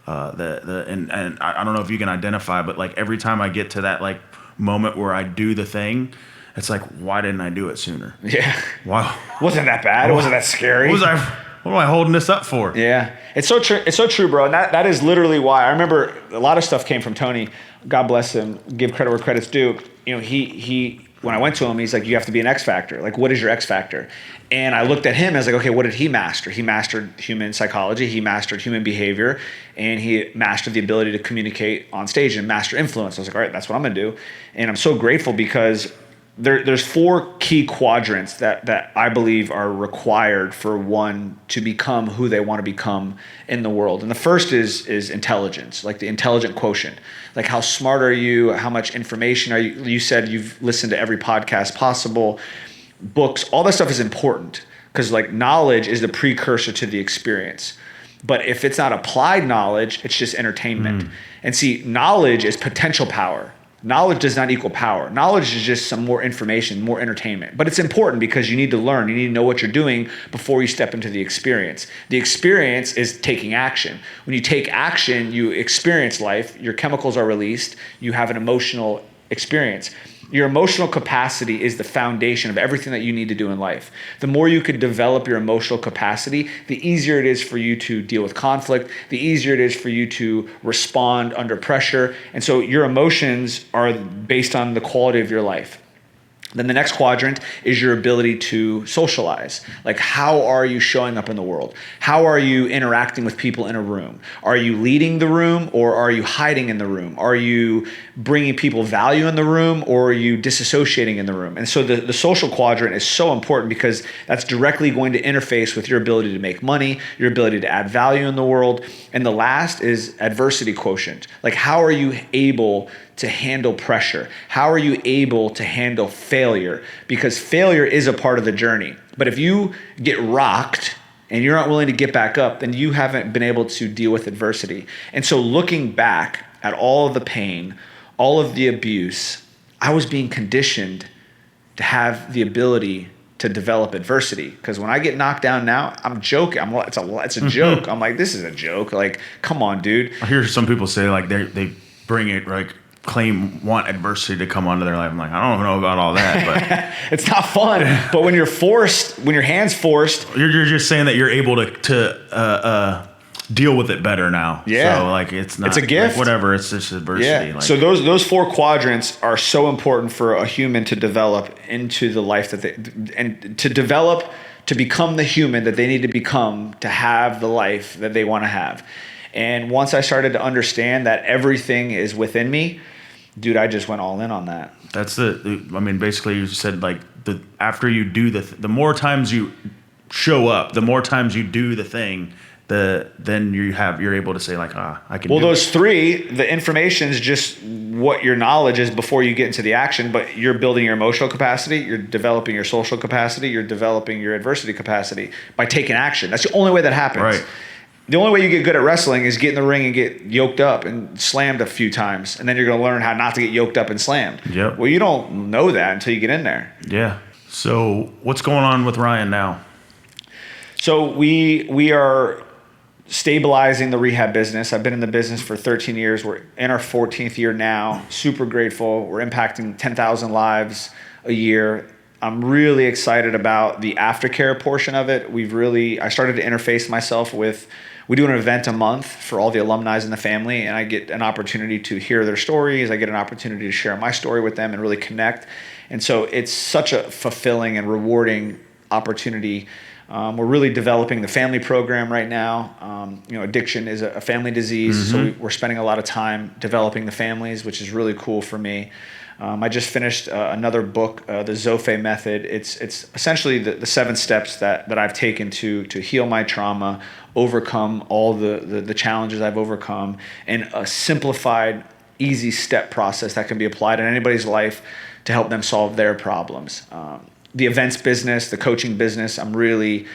Speaker 2: and I don't know if you can identify, but, like, every time I get to that, like, moment where I do the thing, it's like, why didn't I do it sooner?
Speaker 1: Yeah.
Speaker 2: Wow.
Speaker 1: Wasn't that bad? Wasn't that scary?
Speaker 2: What am I holding this up for?
Speaker 1: Yeah. It's so true. It's so true, bro. And that is literally why. I remember a lot of stuff came from Tony. God bless him. Give credit where credit's due. He when I went to him, he's like, you have to be an X factor. Like, what is your X factor? And I looked at him, I was like, okay, what did he master? He mastered human psychology, he mastered human behavior, and he mastered the ability to communicate on stage and master influence. I was like, all right, that's what I'm gonna do. And I'm so grateful because there's 4 key quadrants that I believe are required for one to become who they want to become in the world. And the first is intelligence, like the intelligent quotient. Like, how smart are you? How much information are you? You said you've listened to every podcast possible, books, all that stuff is important, because, like, knowledge is the precursor to the experience. But if it's not applied knowledge, it's just entertainment. And see, knowledge is potential power. Knowledge does not equal power. Knowledge is just some more information, more entertainment. But it's important because you need to learn. You need to know what you're doing before you step into the experience. The experience is taking action. When you take action, you experience life. Your chemicals are released. You have an emotional experience. Your emotional capacity is the foundation of everything that you need to do in life. The more you could develop your emotional capacity, the easier it is for you to deal with conflict, the easier it is for you to respond under pressure. And so your emotions are based on the quality of your life. Then the next quadrant is your ability to socialize. Like, how are you showing up in the world? How are you interacting with people in a room? Are you leading the room, or are you hiding in the room? Are you bringing people value in the room, or are you disassociating in the room? And so the social quadrant is so important because that's directly going to interface with your ability to make money, your ability to add value in the world. And the last is adversity quotient. Like, how are you able to handle pressure? How are you able to handle failure? Because failure is a part of the journey. But if you get rocked and you're not willing to get back up, then you haven't been able to deal with adversity. And so looking back at all of the pain, all of the abuse, I was being conditioned to have the ability to develop adversity. Because when I get knocked down now, I'm joking. It's a joke. I'm like, this is a joke. Like, come on, dude.
Speaker 2: I hear some people say, like, they bring it, like, want adversity to come onto their life. I'm like, I don't know about all that, but
Speaker 1: it's not fun. But when you're forced, when your hand's forced,
Speaker 2: you're just saying that you're able to deal with it better now.
Speaker 1: Yeah.
Speaker 2: So, like, it's not,
Speaker 1: it's a gift.
Speaker 2: Like, whatever. It's just adversity.
Speaker 1: Yeah.
Speaker 2: Like,
Speaker 1: so those 4 quadrants are so important for a human to develop into the life and to develop, to become the human that they need to become to have the life that they want to have. And once I started to understand that everything is within me, dude, I just went all in on that.
Speaker 2: That's basically you said, like, after you do the more times you show up, the more times you do the thing, then you're able to say like, I can.
Speaker 1: Well,
Speaker 2: do
Speaker 1: those
Speaker 2: it.
Speaker 1: three, the information is just what your knowledge is before you get into the action, but you're building your emotional capacity, you're developing your social capacity, you're developing your adversity capacity by taking action. That's the only way that happens.
Speaker 2: Right.
Speaker 1: The only way you get good at wrestling is get in the ring and get yoked up and slammed a few times, and then you're going to learn how not to get yoked up and slammed.
Speaker 2: Yep.
Speaker 1: Well, you don't know that until you get in there.
Speaker 2: Yeah. So what's going on with Ryan now?
Speaker 1: So we are stabilizing the rehab business. I've been in the business for 13 years. We're in our 14th year now. Super grateful. We're impacting 10,000 lives a year. I'm really excited about the aftercare portion of it. I started to interface myself with, we do an event a month for all the alumni in the family, and I get an opportunity to hear their stories. I get an opportunity to share my story with them and really connect. And so it's such a fulfilling and rewarding opportunity. We're really developing the family program right now. Addiction is a family disease, so we're spending a lot of time developing the families, which is really cool for me. I just finished another book, the Zofay Method. It's essentially the 7 steps that I've taken to heal my trauma, overcome all the challenges I've overcome, and a simplified, easy step process that can be applied in anybody's life to help them solve their problems. The events business, the coaching business, I'm really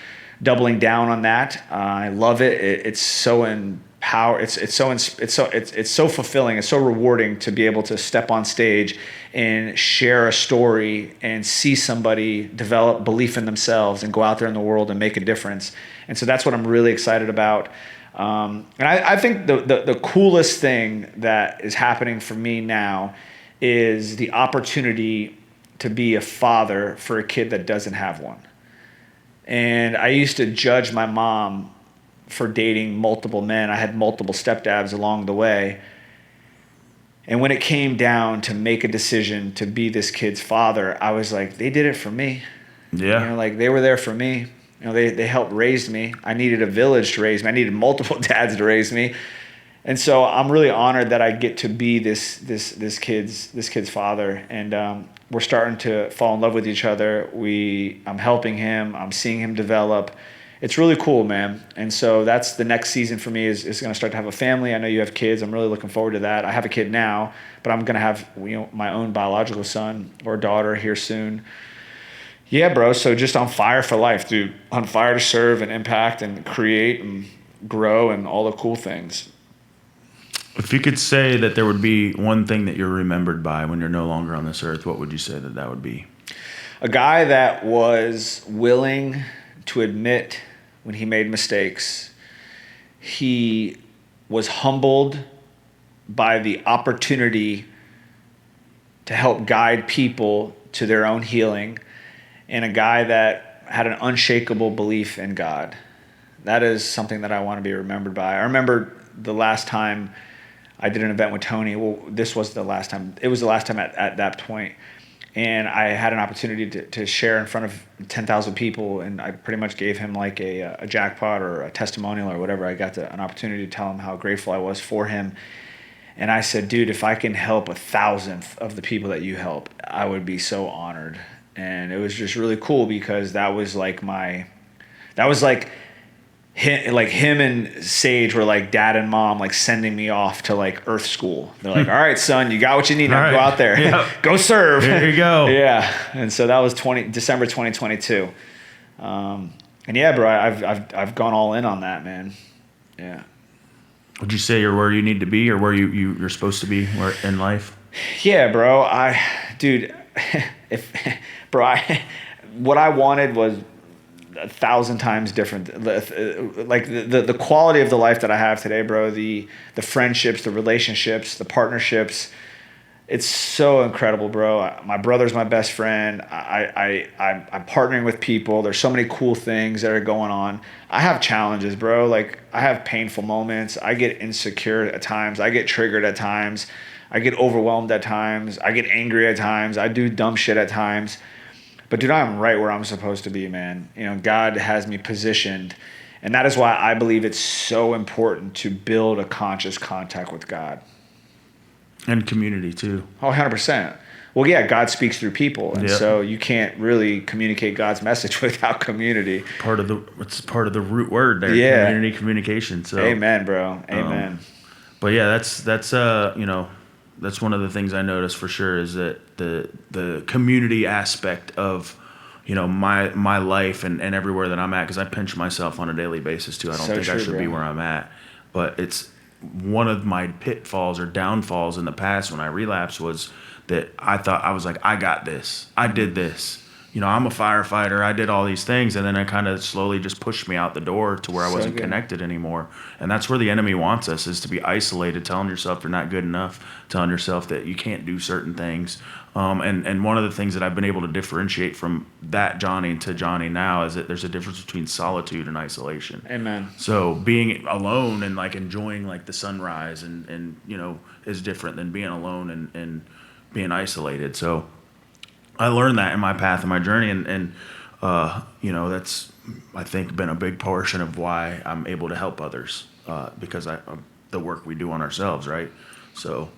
Speaker 1: doubling down on that. I love it. It's so it's so fulfilling. It's so rewarding to be able to step on stage and share a story and see somebody develop belief in themselves and go out there in the world and make a difference. And so that's what I'm really excited about. And I think the coolest thing that is happening for me now is the opportunity to be a father for a kid that doesn't have one. And I used to judge my mom for dating multiple men. I had multiple stepdads along the way. And when it came down to make a decision to be this kid's father, I was like, they did it for me.
Speaker 2: Yeah.
Speaker 1: Like they were there for me. They helped raise me. I needed a village to raise me. I needed multiple dads to raise me. And so I'm really honored that I get to be this kid's father. And we're starting to fall in love with each other. I'm helping him. I'm seeing him develop. It's really cool, man. And so that's the next season for me is going to start to have a family. I know you have kids. I'm really looking forward to that. I have a kid now, but I'm going to have my own biological son or daughter here soon. Yeah, bro. So just on fire for life, dude. On fire to serve and impact and create and grow and all the cool things.
Speaker 2: If you could say that there would be one thing that you're remembered by when you're no longer on this earth, what would you say that would be?
Speaker 1: A guy that was willing to admit when he made mistakes. He was humbled by the opportunity to help guide people to their own healing, and a guy that had an unshakable belief in God. That is something that I want to be remembered by. I remember the last time I did an event with Tony. Well, this was the last time. It was the last time at that point. And I had an opportunity to share in front of 10,000 people, and I pretty much gave him like a jackpot or a testimonial or whatever. I got an opportunity to tell him how grateful I was for him. And I said, dude, if I can help 1,000th of the people that you help, I would be so honored. And it was just really cool because that was like him and Sage were like dad and mom, like sending me off to like Earth School. They're like, all right, son, you got what you need. Now go out there, go serve.
Speaker 2: There you go.
Speaker 1: Yeah. And so that was December 2022. And yeah, bro, I've gone all in on that, man. Yeah.
Speaker 2: Would you say you're where you need to be or where you're supposed to be in life?
Speaker 1: Yeah, bro. What I wanted was 1,000 times different. Like the quality of the life that I have today, bro, the friendships, the relationships, the partnerships, it's so incredible, bro. My brother's my best friend. I'm partnering with people. There's so many cool things that are going on. I have challenges, bro. Like I have painful moments. I get insecure at times. I get triggered at times. I get overwhelmed at times. I get angry at times. I do dumb shit at times. But dude, I'm right where I'm supposed to be, man. God has me positioned. And that is why I believe it's so important to build a conscious contact with God.
Speaker 2: And community too.
Speaker 1: Oh, 100%. Well, yeah, God speaks through people, and
Speaker 2: Yep.
Speaker 1: so you can't really communicate God's message without community.
Speaker 2: It's part of the root word there.
Speaker 1: Yeah.
Speaker 2: Community communication. So
Speaker 1: Amen, bro. Amen.
Speaker 2: But yeah, that's you know, that's one of the things I noticed for sure is that the community aspect of, you know, my life and everywhere that I'm at, because I pinch myself on a daily basis too. I don't
Speaker 1: So
Speaker 2: think I
Speaker 1: true,
Speaker 2: should
Speaker 1: bro.
Speaker 2: be where I'm at, but it's one of my pitfalls or downfalls in the past when I relapsed was that I thought I was like, I got this, I did this. You know, I'm a firefighter. I did all these things, and then it kind of slowly just pushed me out the door to where I
Speaker 1: So
Speaker 2: wasn't
Speaker 1: good.
Speaker 2: connected anymore. And that's where the enemy wants us, is to be isolated, telling yourself you're not good enough, telling yourself that you can't do certain things. And one of the things that I've been able to differentiate from that Jonnie to Jonnie now is that there's a difference between solitude and isolation.
Speaker 1: Amen.
Speaker 2: So being alone and like enjoying like the sunrise and you know is different than being alone and being isolated. So I learned that in my path and my journey, and you know, that's, I think, been a big portion of why I'm able to help others, because the work we do on ourselves, right? So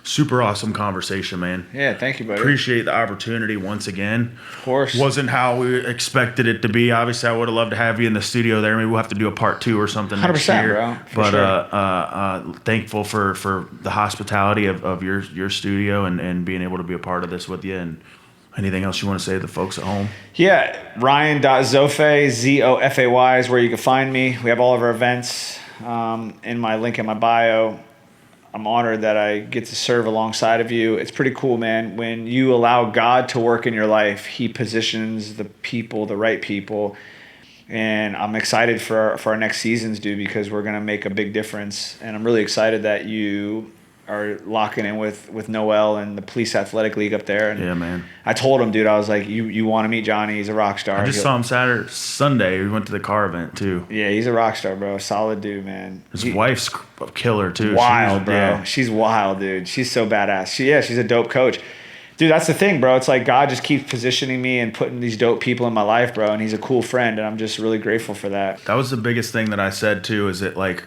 Speaker 2: super awesome conversation, man.
Speaker 1: Yeah, thank you, buddy.
Speaker 2: Appreciate the opportunity once again.
Speaker 1: Of course.
Speaker 2: Wasn't how we expected it to be. Obviously, I would have loved to have you in the studio there. Maybe we'll have to do a part 2 or something next
Speaker 1: 100%,
Speaker 2: year.
Speaker 1: bro. For
Speaker 2: But
Speaker 1: sure.
Speaker 2: thankful for the hospitality of your studio and being able to be a part of this with you. And anything else you want to say to the folks at home?
Speaker 1: Yeah, Ryan.Zofay, Zofay is where you can find me. We have all of our events in my link in my bio. I'm honored that I get to serve alongside of you. It's pretty cool, man. When you allow God to work in your life, he positions the people, the right people. And I'm excited for our next seasons, dude, because we're going to make a big difference. And I'm really excited that you are locking in with Noel and the Police Athletic League up there. And
Speaker 2: Yeah, man.
Speaker 1: I told him, dude, I was like, you want to meet Jonnie? He's a rock star.
Speaker 2: I just saw him Sunday. We went to the car event too.
Speaker 1: Yeah, he's a rock star, bro. Solid dude, man.
Speaker 2: His wife's a killer too.
Speaker 1: Wild, bro.
Speaker 2: Yeah.
Speaker 1: She's wild, dude. She's so badass. She's a dope coach. Dude, that's the thing, bro. It's like God just keeps positioning me and putting these dope people in my life, bro. And he's a cool friend, and I'm just really grateful for that.
Speaker 2: That was the biggest thing that I said too. Is that like,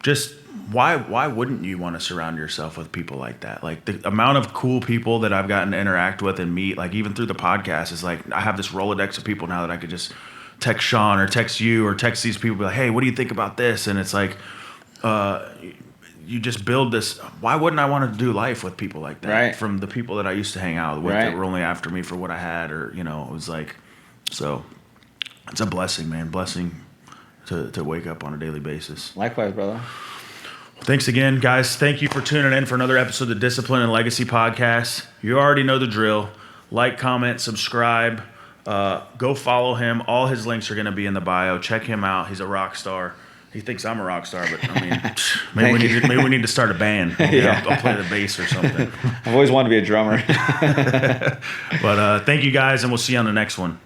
Speaker 2: just why wouldn't you want to surround yourself with people like that? Like the amount of cool people that I've gotten to interact with and meet, like even through the podcast, is like I have this Rolodex of people now that I could just text Sean or text you or text these people, be like, hey, what do you think about this? And it's like, you just build this. Why wouldn't I want to do life with people like that?
Speaker 1: Right.
Speaker 2: From the people that I used to hang out with
Speaker 1: Right.
Speaker 2: that were only after me for what I had, or you know, it was like, so it's a blessing, man. Blessing to wake up on a daily basis.
Speaker 1: Likewise, brother.
Speaker 2: Thanks again, guys. Thank you for tuning in for another episode of the Discipline and Legacy Podcast. You already know the drill. Like, comment, subscribe. Go follow him. All his links are going to be in the bio. Check him out. He's a rock star. He thinks I'm a rock star, but I mean, maybe we need to start a band.
Speaker 1: Yeah.
Speaker 2: I'll play the bass or something.
Speaker 1: I've always wanted to be a drummer.
Speaker 2: But thank you, guys, and we'll see you on the next one.